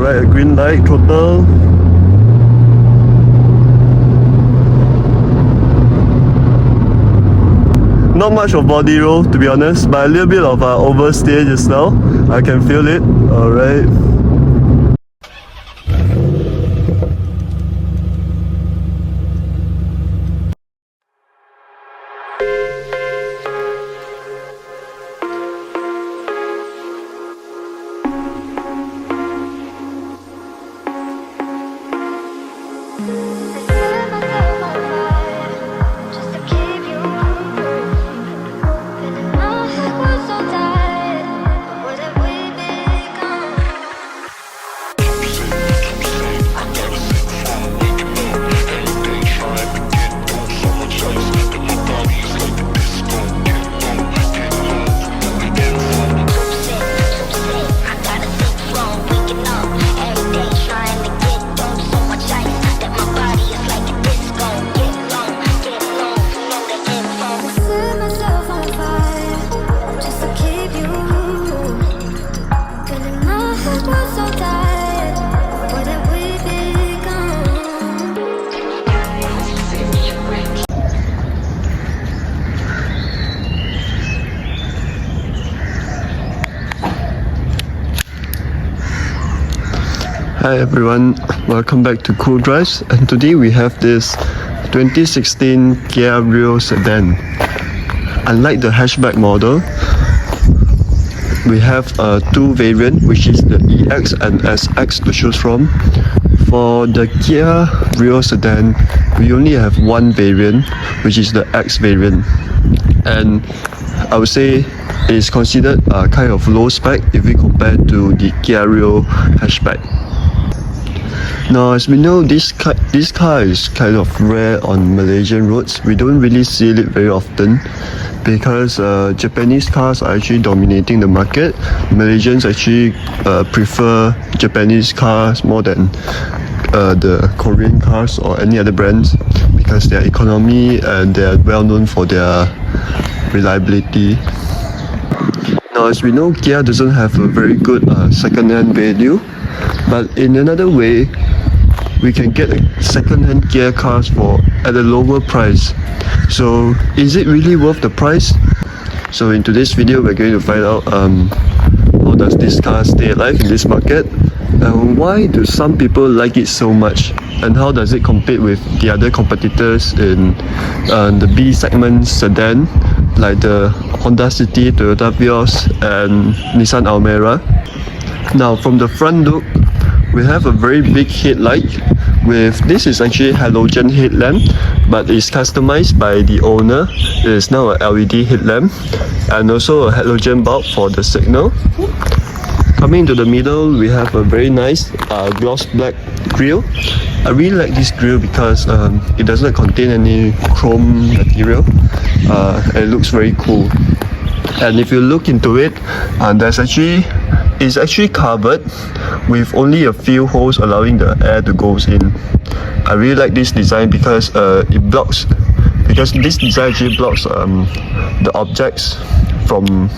Alright, a green light, total. Not much of body roll to be honest, but a little bit of oversteer just now. I can feel it. Alright. Hi everyone, welcome back to Cool Drives, and today we have this 2016 Kia Rio Sedan. Unlike the hatchback model, we have two variants, which is the EX and SX to choose from. For the Kia Rio Sedan, we only have one variant, which is the X variant, and I would say it is considered kind of low spec if we compare to the Kia Rio hatchback. Now, as we know, this car is kind of rare on Malaysian roads. We don't really see it very often because Japanese cars are actually dominating the market. Malaysians actually prefer Japanese cars more than the Korean cars or any other brands because their economy and they're well known for their reliability. Now, as we know, Kia doesn't have a very good second-hand value, but in another way, we can get second-hand Kia cars at a lower price. So is it really worth the price? So in today's video, we're going to find out how does this car stay alive in this market, and why do some people like it so much, and how does it compete with the other competitors in the B segment sedan like the Honda City, Toyota Vios and Nissan Almera. Now from the front look, we have a very big headlight this is actually halogen headlamp, but it's customized by the owner. It is now a LED headlamp and also a halogen bulb for the signal. Coming to the middle, we have a very nice gloss black grille. I really like this grille because it doesn't contain any chrome material. It looks very cool. And if you look into it, it's actually covered with only a few holes allowing the air to go in. I really like this design because this design actually blocks the objects from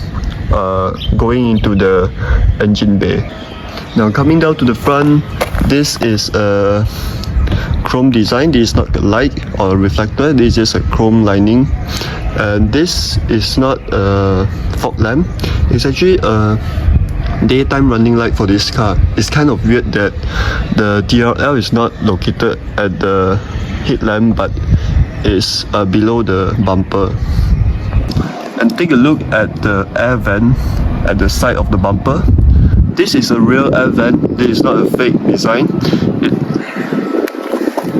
going into the engine bay. Now coming down to the front, this is a chrome design. This is not a light or a reflector, this is a chrome lining. And this is not a fog lamp, it's actually a daytime running light for this car. It's kind of weird that the DRL is not located at the headlamp but is below the bumper. And take a look at the air vent at the side of the bumper. This is a real air vent, this is not a fake design.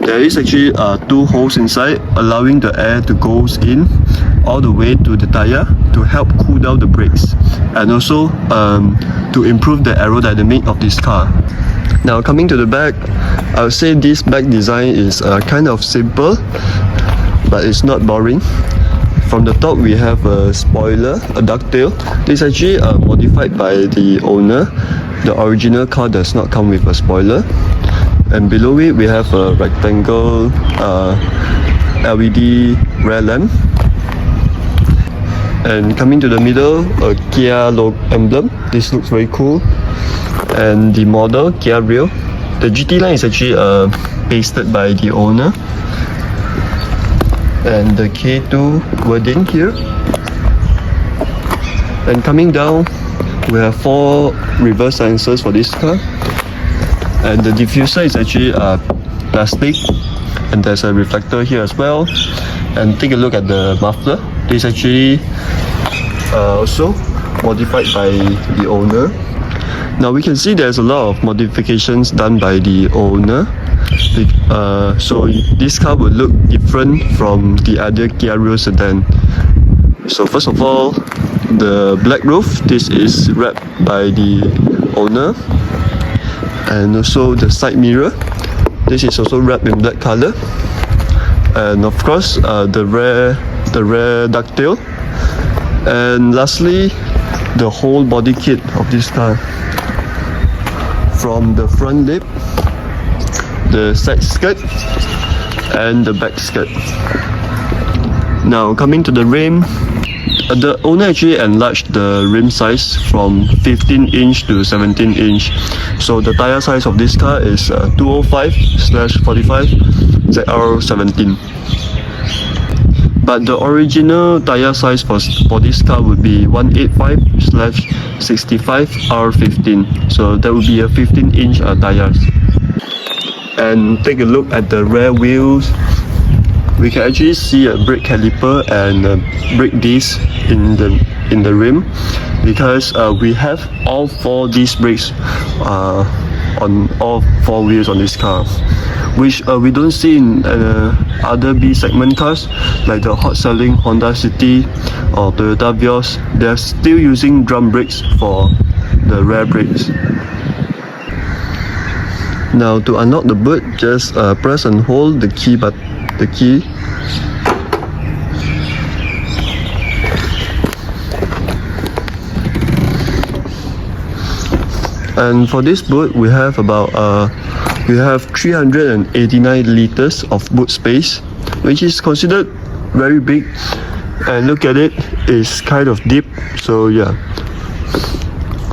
There is actually two holes inside, allowing the air to go in all the way to the tire to help cool down the brakes, and also to improve the aerodynamic of this car. Now coming to the back, I would say this back design is kind of simple, but it's not boring. From the top we have a spoiler, a ducktail. This is actually modified by the owner. The original car does not come with a spoiler. And below it we have a rectangle LED rear lamp. And coming to the middle, a Kia logo emblem. This looks very cool. and the model Kia Rio. The GT line is actually pasted by the owner, and the K2 wording here. And coming down, we have 4 reverse sensors for this car, and the diffuser is actually plastic, and there's a reflector here as well. And take a look at the muffler. This is actually also modified by the owner. Now we can see there's a lot of modifications done by the owner. So this car will look different from the other Kia Rio Sedan. So first of all, the black roof, this is wrapped by the owner. And also the side mirror, this is also wrapped in black color. And of course the rear ducktail. And lastly, the whole body kit of this car, from the front lip, the side skirt, and the back skirt. Now coming to the rim, the owner actually enlarged the rim size from 15 inch to 17 inch. So the tire size of this car is 205/45 ZR17. But the original tire size for this car would be 185/65 R15. So that would be a 15 inch tires. And take a look at the rear wheels. We can actually see a brake caliper and a brake disc in the rim, because we have all 4 disc brakes on all 4 wheels on this car, which we don't see in other B segment cars like the hot selling Honda City or Toyota Vios. They are still using drum brakes for the rear brakes. Now to unlock the boot, just press and hold the key. And for this boot, we have 389 liters of boot space, which is considered very big. And look at it, it's kind of deep. So yeah,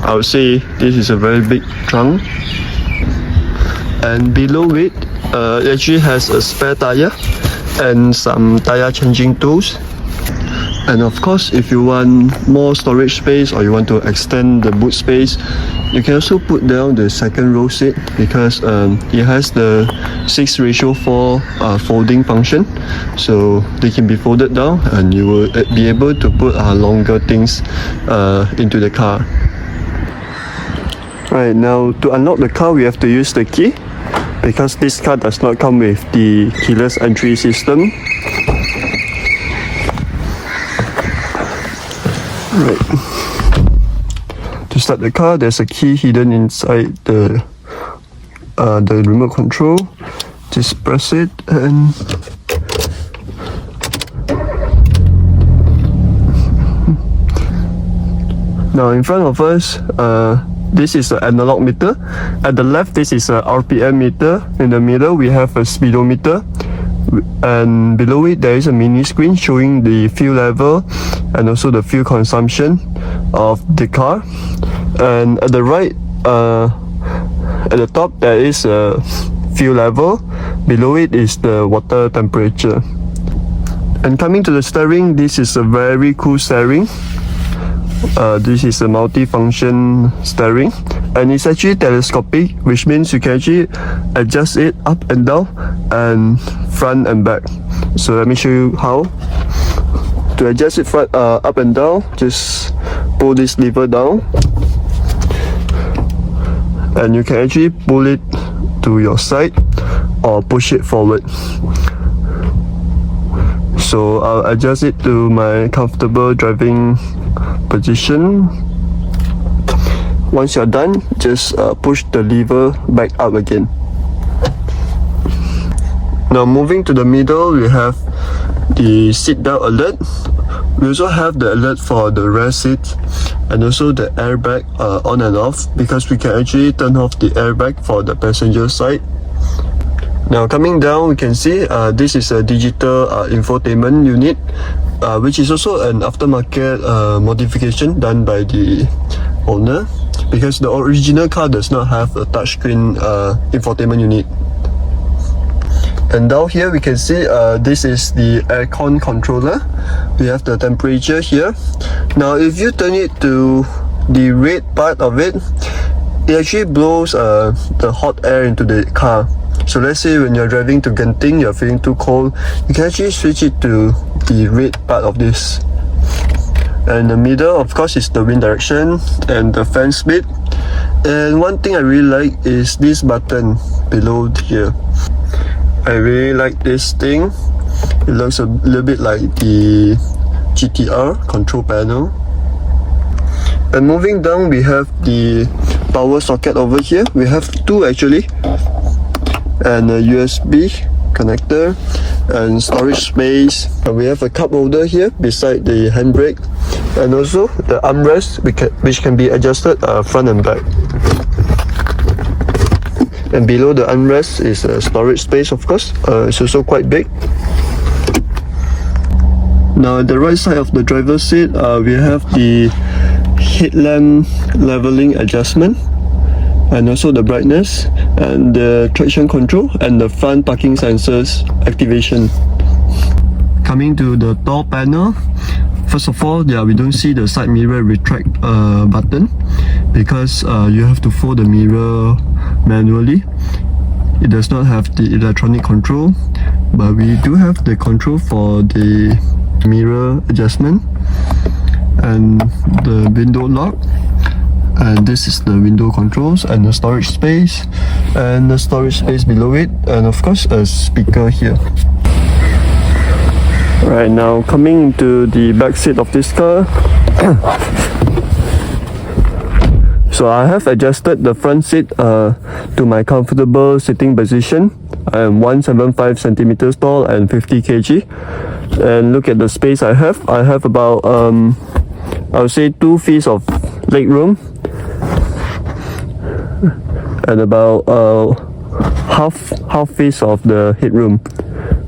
I would say this is a very big trunk. And below it, it actually has a spare tire and some tire changing tools. And of course, if you want more storage space or you want to extend the boot space, you can also put down the second row seat, because it has the 6:4 folding function. So they can be folded down and you will be able to put longer things into the car. Right, now to unlock the car, we have to use the key, because this car does not come with the keyless entry system. Right. To start the car, there's a key hidden inside the remote control. Just press it and now in front of us, this is the analog meter. At the left, this is a RPM meter. In the middle, we have a speedometer. And below it, there is a mini screen showing the fuel level and also the fuel consumption of the car. And at the right, at the top, there is a fuel level. Below it is the water temperature. And coming to the steering, this is a very cool steering. This is a multi-function steering, and it's actually telescopic, which means you can actually adjust it up and down and front and back. So let me show you how. To adjust it up and down, just pull this lever down, and you can actually pull it to your side or push it forward. So I'll adjust it to my comfortable driving position. Once you're done, just push the lever back up again. Now moving to the middle, we have the seat belt alert. We also have the alert for the rear seat and also the airbag on and off, because we can actually turn off the airbag for the passenger side. Now coming down, we can see this is a digital infotainment unit, which is also an aftermarket modification done by the owner, because the original car does not have a touchscreen infotainment unit. And down here we can see this is the aircon controller. We have the temperature here. Now if you turn it to the red part of it, it actually blows the hot air into the car. So let's say when you're driving to Genting, you're feeling too cold, you can actually switch it to the red part of this. And the middle, of course, is the wind direction and the fan speed. And one thing I really like is this button below here. I really like this thing. It looks a little bit like the GTR control panel. And moving down, we have the power socket over here. We have two actually, and a USB connector and storage space. And we have a cup holder here beside the handbrake, and also the armrest which can be adjusted front and back. And below the armrest is a storage space, of course. It's also quite big. Now at the right side of the driver's seat, we have the headlamp leveling adjustment, and also the brightness, and the traction control, and the front parking sensors activation. Coming to the door panel, first of all, we don't see the side mirror retract button, because you have to fold the mirror manually. It does not have the electronic control, but we do have the control for the mirror adjustment and the window lock. And this is the window controls and the storage space, and the storage space below it, and of course a speaker here. Right, now coming into the back seat of this car. So I have adjusted the front seat to my comfortable sitting position. I am 175 centimeters tall and 50 kg. And look at the space I have. I have about I would say 2 feet of leg room, and about half face of the headroom.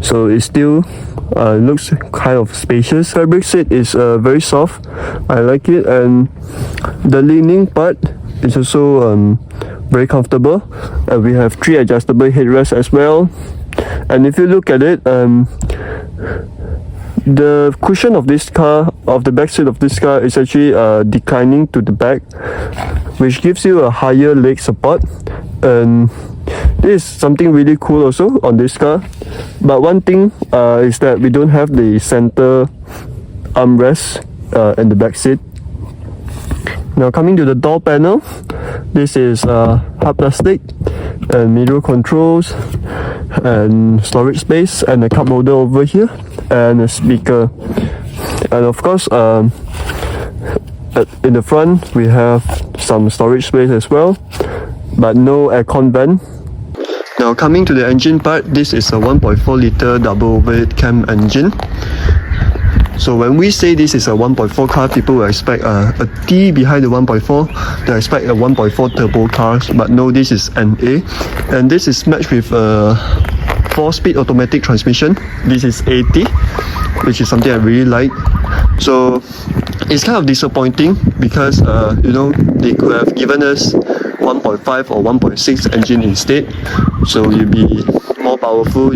So it still looks kind of spacious. Fabric seat is very soft. I like it, and the leaning part is also very comfortable. We have 3 adjustable headrests as well. And if you look at it, the cushion of this car, of the back seat of this car, is actually declining to the back, which gives you a higher leg support. And this is something really cool also on this car. But one thing is that we don't have the center armrest in the back seat. Now coming to the door panel, this is hard plastic, and mirror controls, and storage space, and a cup holder over here, and a speaker. And of course, in the front we have some storage space as well, but no aircon vent. Now coming to the engine part, this is a 1.4 liter double overhead cam engine. So when we say this is a 1.4 car, people will expect a T behind the 1.4. They expect a 1.4 turbo car, but no, this is an A. And this is matched with a 4-speed automatic transmission. This is AT, which is something I really like. So it's kind of disappointing because they could have given us 1.5 or 1.6 engine instead, so you'll be more powerful,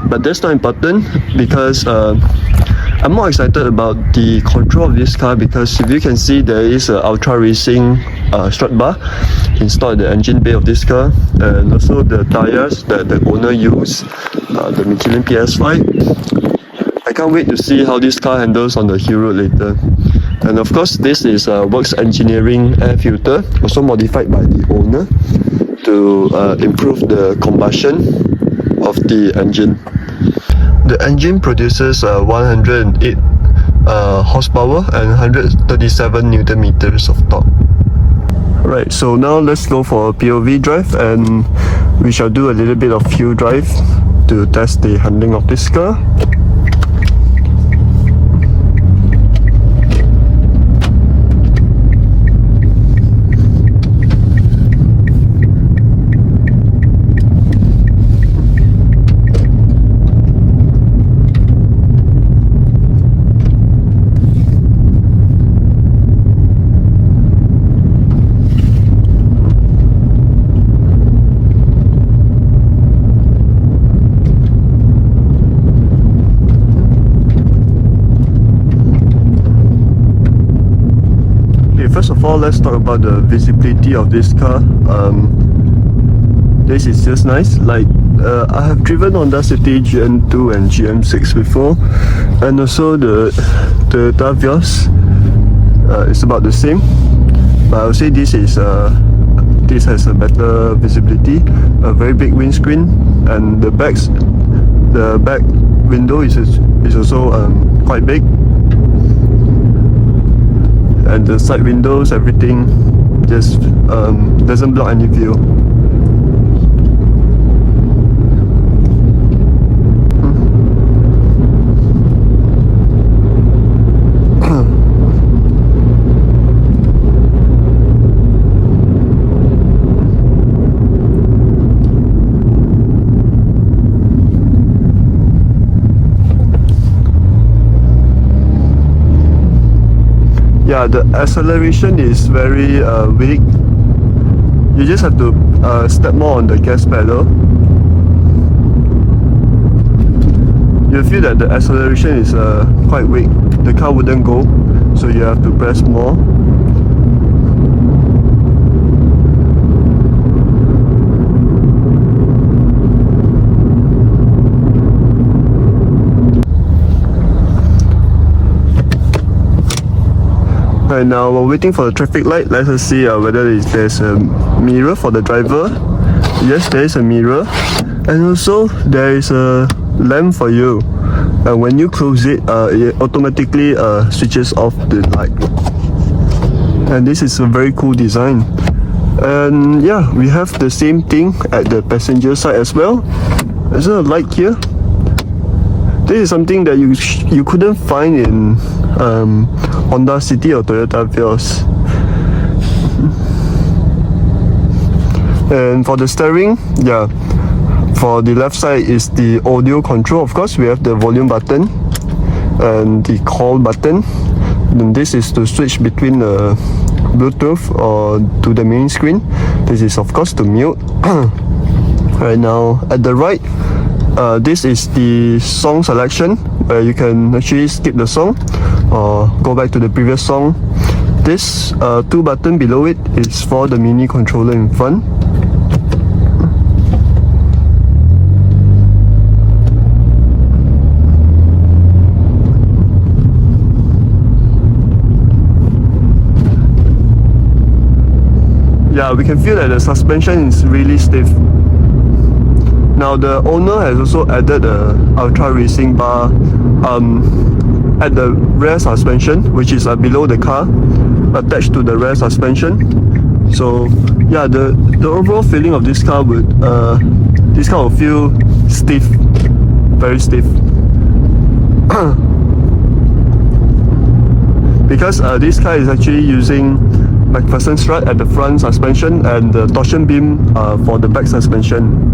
but that's not important, because I'm more excited about the control of this car, because if you can see, there is an Ultra Racing strut bar installed in the engine bay of this car, and also the tires that the owner used, the Michelin PS5. I can't wait to see how this car handles on the hill road later. And of course, this is a Works Engineering air filter, also modified by the owner to improve the combustion of the engine. The engine produces 108 horsepower and 137 Newton meters of torque. Right, so now let's go for a POV drive, and we shall do a little bit of hill drive to test the handling of this car. of all, let's talk about the visibility of this car. This is just nice. Like I have driven Honda City GM2 and GM6 before, and also the Toyota Vios. It's about the same, but I would say this has a better visibility, a very big windscreen, and the back window is also quite big, and the side windows, everything just doesn't block any view. Yeah, the acceleration is very weak. You just have to step more on the gas pedal. You feel that the acceleration is quite weak. The car wouldn't go, so you have to press more. Right now, we're waiting for the traffic light. Let us see whether there's a mirror for the driver. Yes, there is a mirror, and also there is a lamp for you. When you close it, it automatically switches off the light. And this is a very cool design. And yeah, we have the same thing at the passenger side as well. There's a light here. This is something that you couldn't find in Honda City or Toyota Vios. And for the steering, yeah, for the left side is the audio control. Of course, we have the volume button and the call button. And this is to switch between the Bluetooth or to the main screen. This is of course to mute. Right now, at the right, this is the song selection, where you can actually skip the song or go back to the previous song. This two button below it is for the mini controller in front. Yeah, we can feel that the suspension is really stiff. Now the owner has also added a ultra racing bar at the rear suspension, which is below the car, attached to the rear suspension. So yeah, the overall feeling of this car will feel stiff, very stiff. Because this car is actually using McPherson strut at the front suspension and the torsion beam for the back suspension.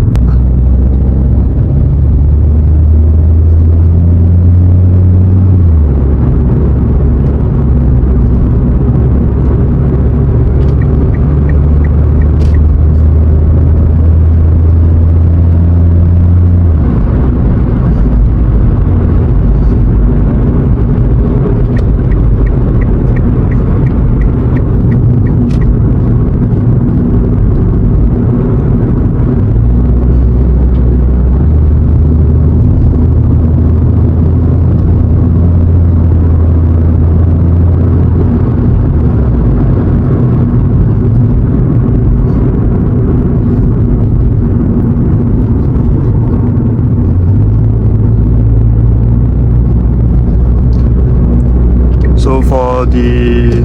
So for the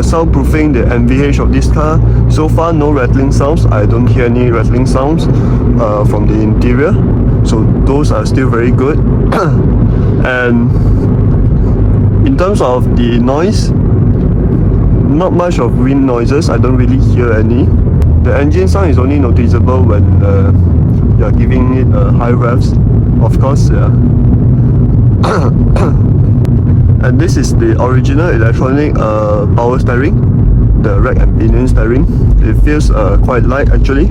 soundproofing, the NVH of this car, so far no rattling sounds. I don't hear any rattling sounds from the interior, so those are still very good. And in terms of the noise, not much of wind noises. I don't really hear any. The engine sound is only noticeable when you are giving it high revs, of course. Yeah. And this is the original electronic power steering, the rack and pinion steering. It feels quite light actually.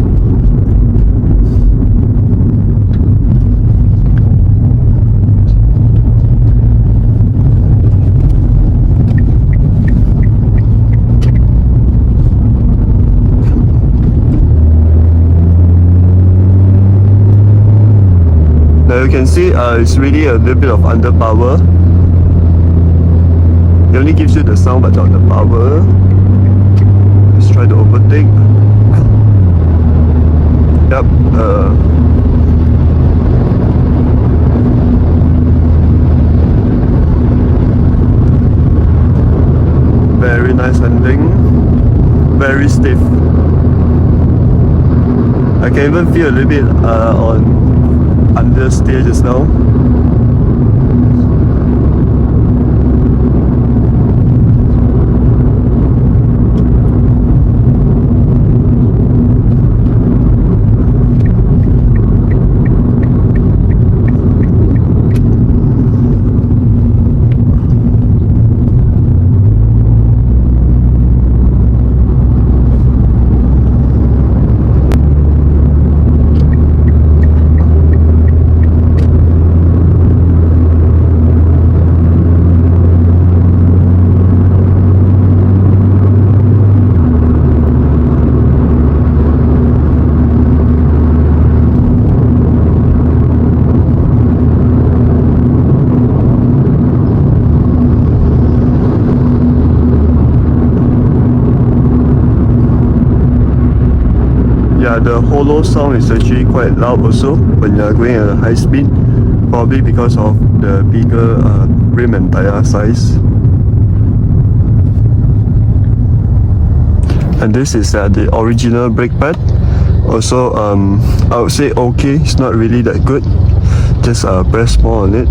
can see it's really a little bit of under power. It only gives you the sound but not the power. Let's try to overtake. Yep. Very nice handling. Very stiff. I can even feel a little bit on understeer just now. Yeah, the hollow sound is actually quite loud also when you're going at a high speed, probably because of the bigger rim and tire size. And this is the original brake pad. Also, I would say okay, it's not really that good. Just press more on it.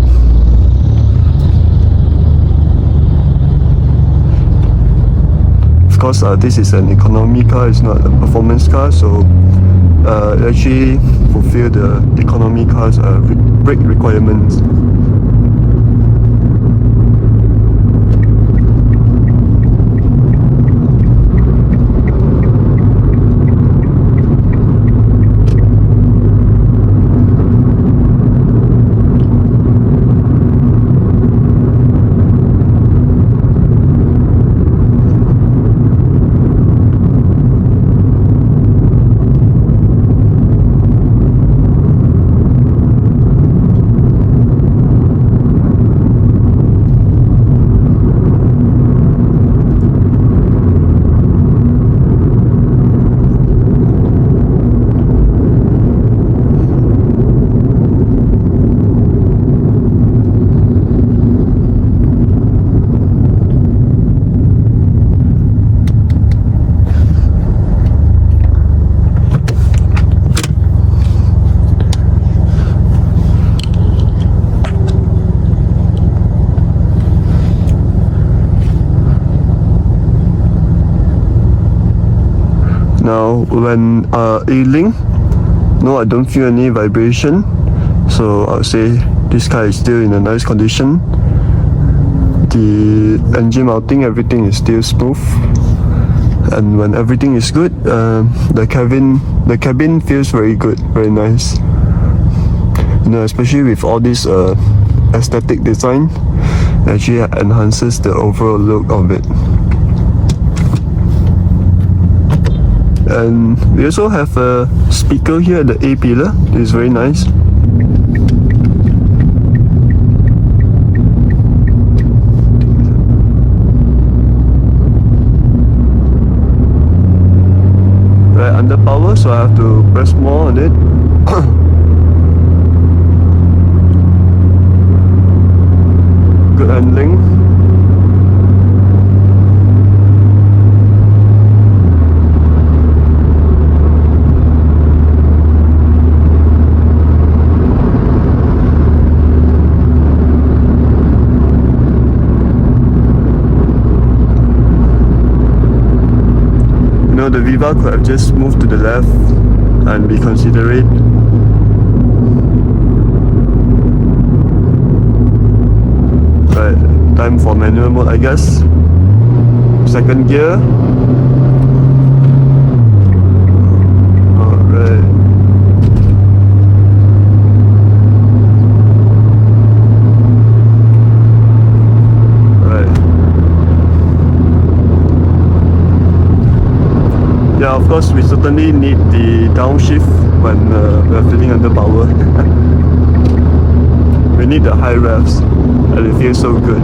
Of course, this is an economy car, it's not a performance car, so it actually fulfill the economy car's brake requirements. Now when idling, no, I don't feel any vibration, so I would say this car is still in a nice condition. The engine mounting, everything is still smooth, and when everything is good, the cabin feels very good, very nice. You know, especially with all this aesthetic design, actually enhances the overall look of it. And we also have a speaker here at the A pillar. It's very nice. Right, under power, so I have to press more on it. Good handling. The Viva could have just moved to the left and be considerate. Right, time for manual mode, I guess. Second gear. Alright. Yeah, of course, we certainly need the downshift when we're feeling under power. we need the high revs, and it feels so good.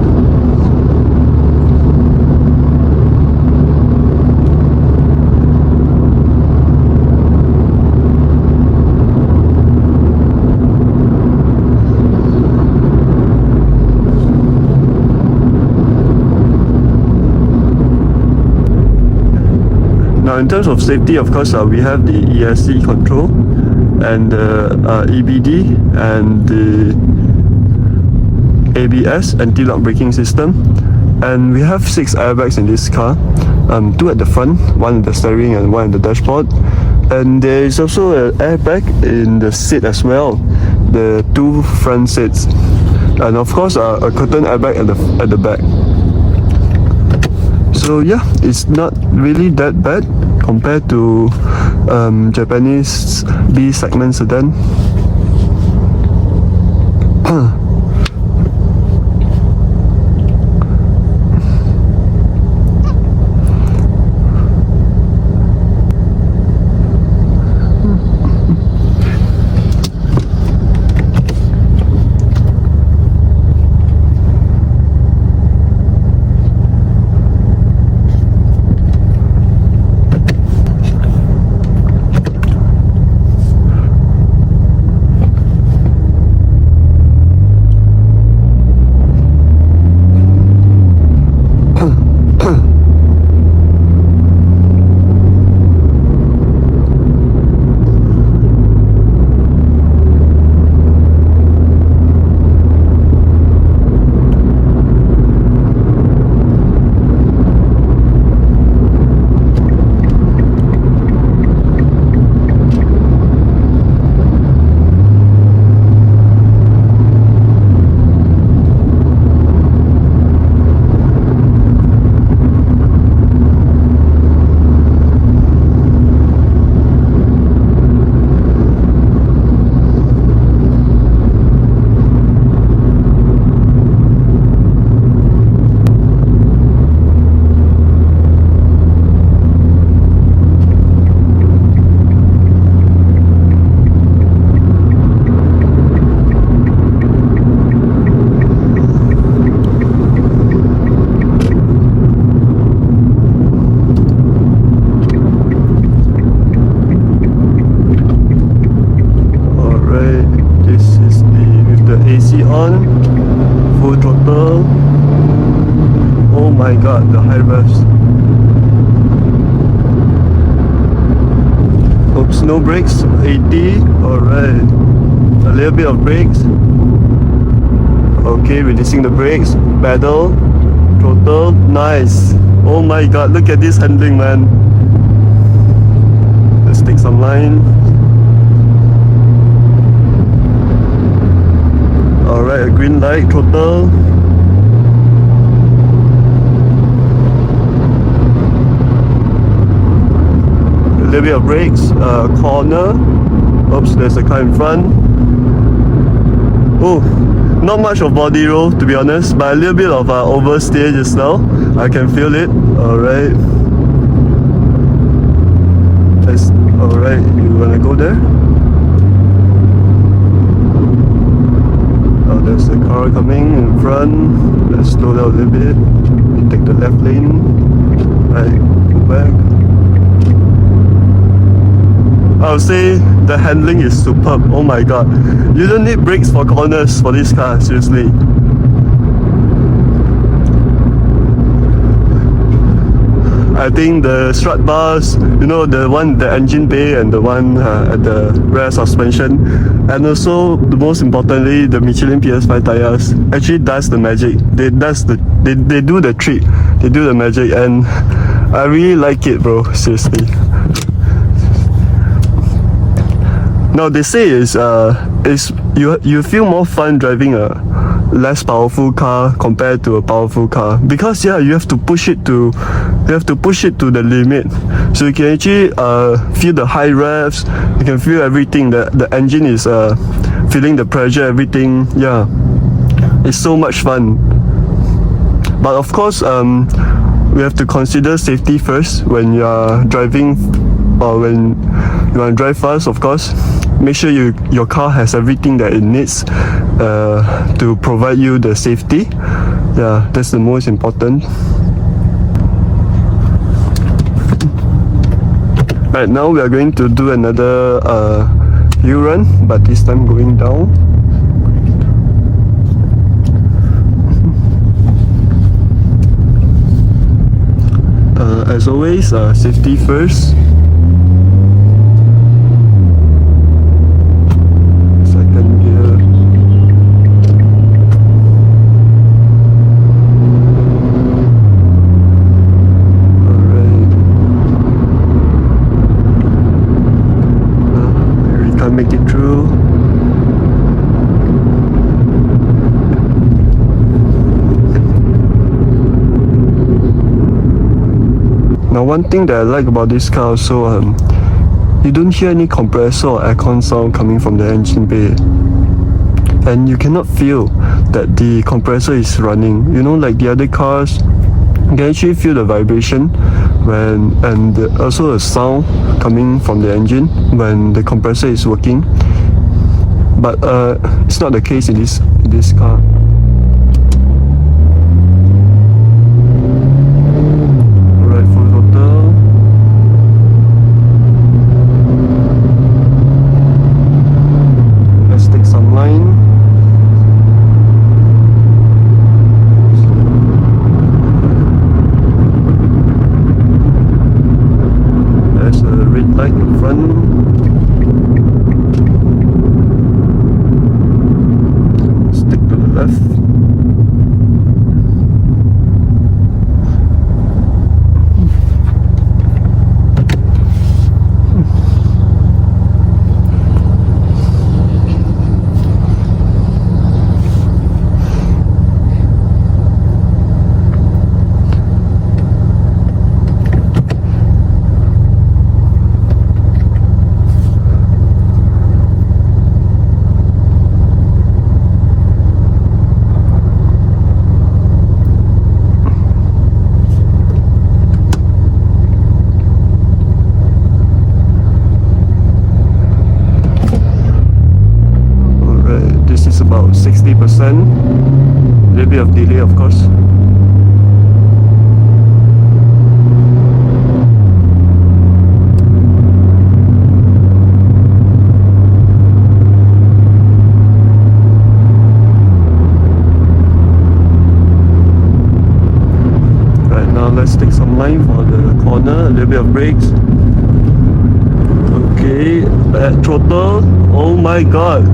Now in terms of safety, of course, we have the ESC control and the EBD and the ABS, anti-lock braking system, and we have 6 airbags in this car, 2 at the front, 1 at the steering and 1 at the dashboard, and there is also an airbag in the seat as well, the 2 front seats, and of course a curtain airbag at the back. So yeah, it's not really that bad compared to Japanese B segment sedan. my god, the high revs. Oops, no brakes, 80, alright. A little bit of brakes. Okay, releasing the brakes, pedal, throttle, nice. Oh my god, look at this handling, man. Let's take some line. Alright, a green light, throttle. A little bit of brakes, corner. Oops, there's a car in front. Oh, not much of body roll to be honest, but a little bit of oversteer just now. I can feel it. Alright. Alright, you wanna go there? Oh, there's a car coming in front. Let's slow down a little bit. We take the left lane. Right, go back. I would say the handling is superb. Oh my god. You don't need brakes for corners for this car, seriously. I think the strut bars, you know, the one, the engine bay and the one at the rear suspension, and also the most importantly, the Michelin PS5 tires actually does the magic. They do the trick. They do the magic, and I really like it, bro. Seriously. Now they say is you feel more fun driving a less powerful car compared to a powerful car, because yeah, you have to push it to the limit, so you can actually feel the high revs. You can feel everything. The engine is feeling the pressure, everything. Yeah, it's so much fun. But of course, we have to consider safety first when you are driving, or when you want to drive fast, of course. make sure your car has everything that it needs to provide you the safety. Yeah, that's the most important. Right now we are going to do another U-run, but this time going down. As always, safety first. Second gear. Alright. We can't make it through. Now one thing that I like about this car also, you don't hear any compressor or aircon sound coming from the engine bay. And you cannot feel that the compressor is running. You know, like the other cars, you can actually feel the vibration and also a sound coming from the engine when the compressor is working. But it's not the case in this car. About 60%, a little bit of delay of course. Right now let's take some line for the corner, a little bit of brakes. Okay, at throttle, oh my god.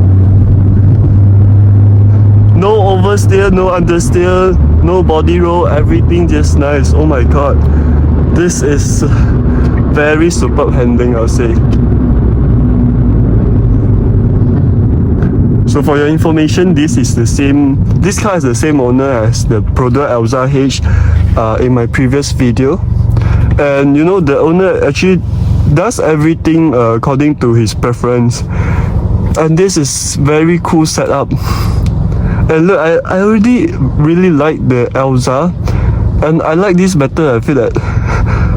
No oversteer, no understeer, no body roll, everything just nice. Oh my god. This is very superb handling, I'll say. So for your information, this car has the same owner as the Prodo Elza H in my previous video. And you know, the owner actually does everything according to his preference. And this is very cool setup. And look, I already really like the Elza, and I like this better. I feel that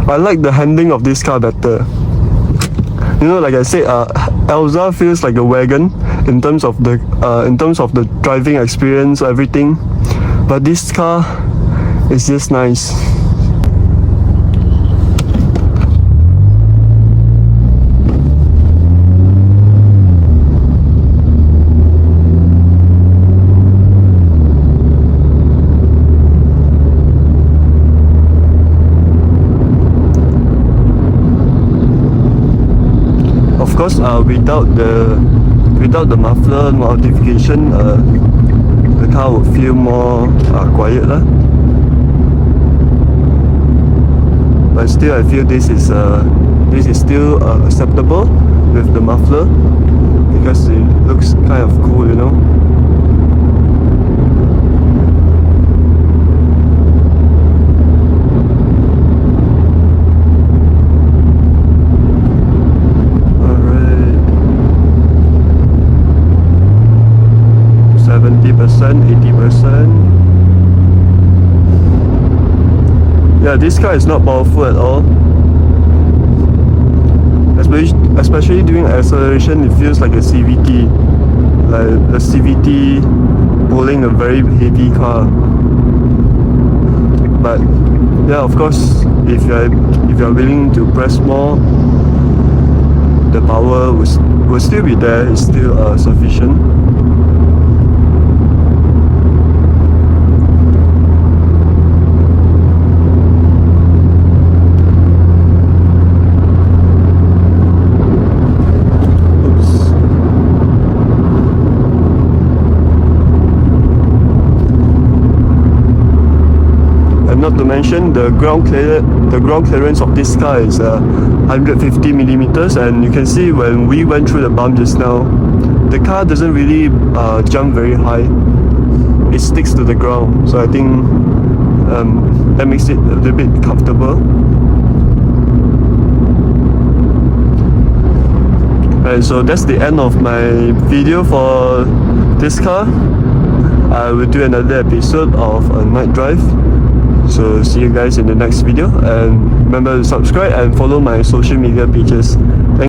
I like the handling of this car better. You know, like I said, Elza feels like a wagon in terms of the driving experience, everything. But this car is just nice. Of course, without the muffler modification, the car would feel more quiet lah. But still, I feel this is still acceptable with the muffler because it looks kind of cool, you know. Yeah, this car is not powerful at all. especially during acceleration, it feels like a CVT, pulling a very heavy car. But yeah, of course, if you're willing to press more, the power will still be there. It's still sufficient. Not to mention the ground clearance of this car is 150 millimeters, and you can see when we went through the bump just now, the car doesn't really jump very high. It sticks to the ground, so I think that makes it a little bit comfortable. Right, so that's the end of my video for this car. I will do another episode of a night drive. So see you guys in the next video, and remember to subscribe and follow my social media pages. Thank